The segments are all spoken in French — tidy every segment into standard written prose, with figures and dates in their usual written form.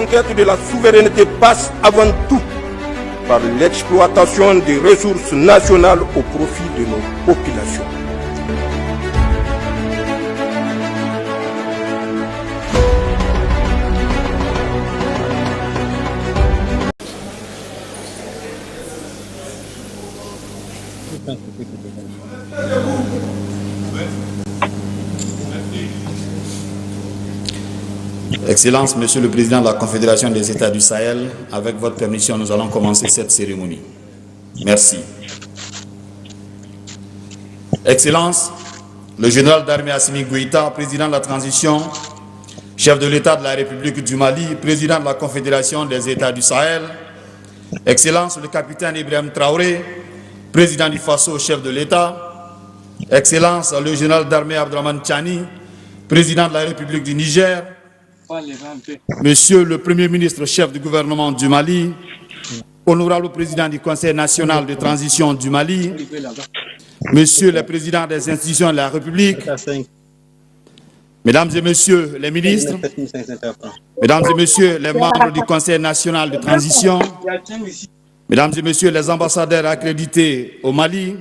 conquête de la souveraineté passe avant tout par l'exploitation des ressources nationales au profit de nos populations. Excellence, Monsieur le Président de la Confédération des États du Sahel, avec votre permission, nous allons commencer cette cérémonie. Merci. Excellence, le général d'armée Assimi Goïta, président de la transition, chef de l'État de la République du Mali, président de la Confédération des États du Sahel. Excellence, le capitaine Ibrahim Traoré, président du Faso, chef de l'État. Excellence, le général d'armée Abdraman Tchani, président de la République du Niger. Monsieur le Premier ministre, chef du gouvernement du Mali, honorable président du Conseil national de transition du Mali, Monsieur le président des institutions de la République, Mesdames et Messieurs les ministres, Mesdames et Messieurs les membres du Conseil national de transition, Mesdames et Messieurs les ambassadeurs accrédités au Mali,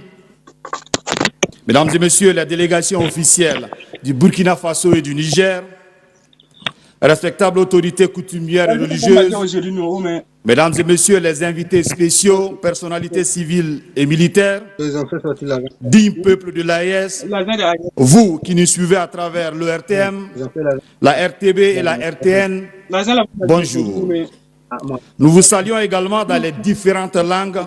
Mesdames et Messieurs les délégations officielles du Burkina Faso et du Niger, respectables autorités coutumières et religieuses, Mesdames et Messieurs les invités spéciaux, personnalités civiles et militaires, dignes peuples de l'AES, vous qui nous suivez à travers le RTM, la RTB et la RTN, bonjour. Nous vous saluons également dans les différentes langues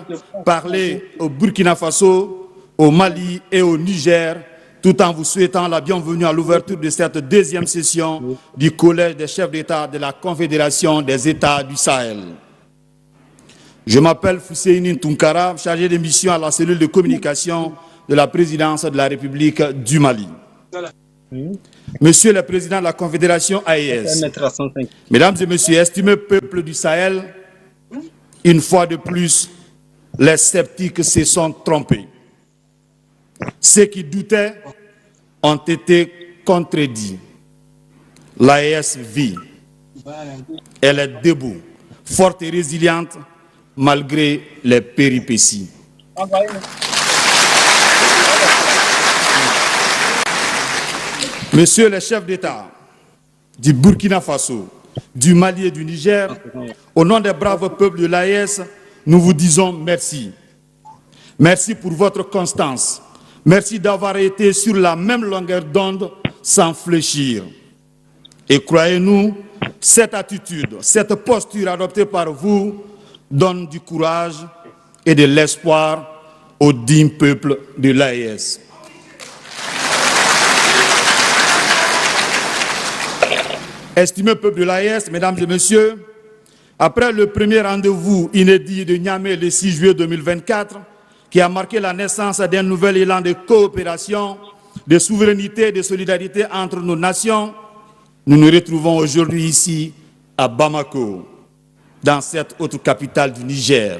parlées au Burkina Faso, au Mali et au Niger, tout en vous souhaitant la bienvenue à l'ouverture de cette deuxième session du Collège des chefs d'État de la Confédération des États du Sahel. Je m'appelle Fousseini Tounkara, chargé de mission à la cellule de communication de la présidence de la République du Mali. Monsieur le Président de la Confédération AES, Mesdames et Messieurs, estimés peuples du Sahel, une fois de plus, les sceptiques se sont trompés. Ceux qui doutaient ont été contredits. L'AES vit. Elle est debout, forte et résiliente malgré les péripéties. Messieurs les chefs d'État du Burkina Faso, du Mali et du Niger, au nom des braves peuples de l'AES, nous vous disons merci. Merci pour votre constance. Merci d'avoir été sur la même longueur d'onde sans fléchir. Et croyez-nous, cette attitude, cette posture adoptée par vous donne du courage et de l'espoir au digne peuple de l'AES. Estimés peuple de l'AES, Mesdames et Messieurs, après le premier rendez-vous inédit de Niamey le 6 juillet 2024, qui a marqué la naissance d'un nouvel élan de coopération, de souveraineté et de solidarité entre nos nations, nous nous retrouvons aujourd'hui ici à Bamako, dans cette autre capitale du Niger.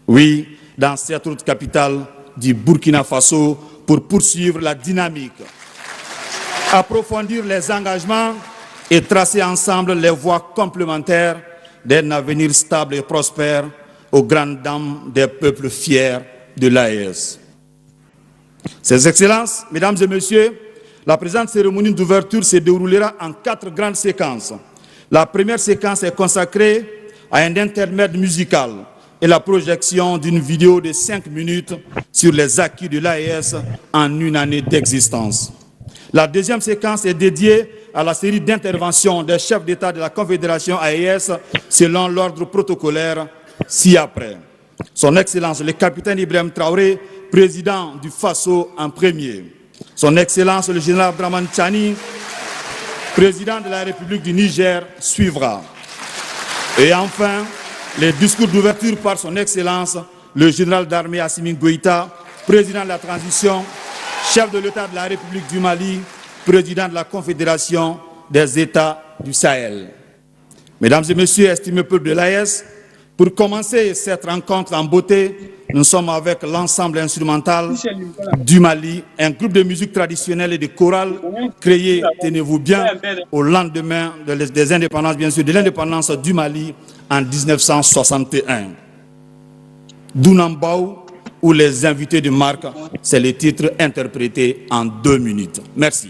Oui, dans cette autre capitale du Burkina Faso, pour poursuivre la dynamique, approfondir les engagements et tracer ensemble les voies complémentaires d'un avenir stable et prospère aux grandes dames des peuples fiers de l'AES. Ces Excellences, Mesdames et Messieurs, la présente cérémonie d'ouverture se déroulera en 4 grandes séquences. La première séquence est consacrée à un intermède musical et la projection d'une vidéo de 5 minutes sur les acquis de l'AES en une année d'existence. La deuxième séquence est dédiée à la série d'interventions des chefs d'État de la Confédération AES selon l'ordre protocolaire ci-après. Son Excellence le capitaine Ibrahim Traoré, président du Faso en premier. Son Excellence le général Abdraman Tchani, président de la République du Niger, suivra. Et enfin, les discours d'ouverture par son Excellence le général d'armée Assimi Goïta, président de la transition, chef de l'État de la République du Mali, président de la Confédération des États du Sahel. Mesdames et Messieurs, estimés peuple de l'AES, Pour commencer cette rencontre en beauté, nous sommes avec l'ensemble instrumental du Mali, un groupe de musique traditionnelle et de chorale créé, tenez-vous bien, au lendemain des indépendances, bien sûr, de l'indépendance du Mali en 1961. Dunambao ou les invités de marque, c'est le titre interprété en 2 minutes. Merci.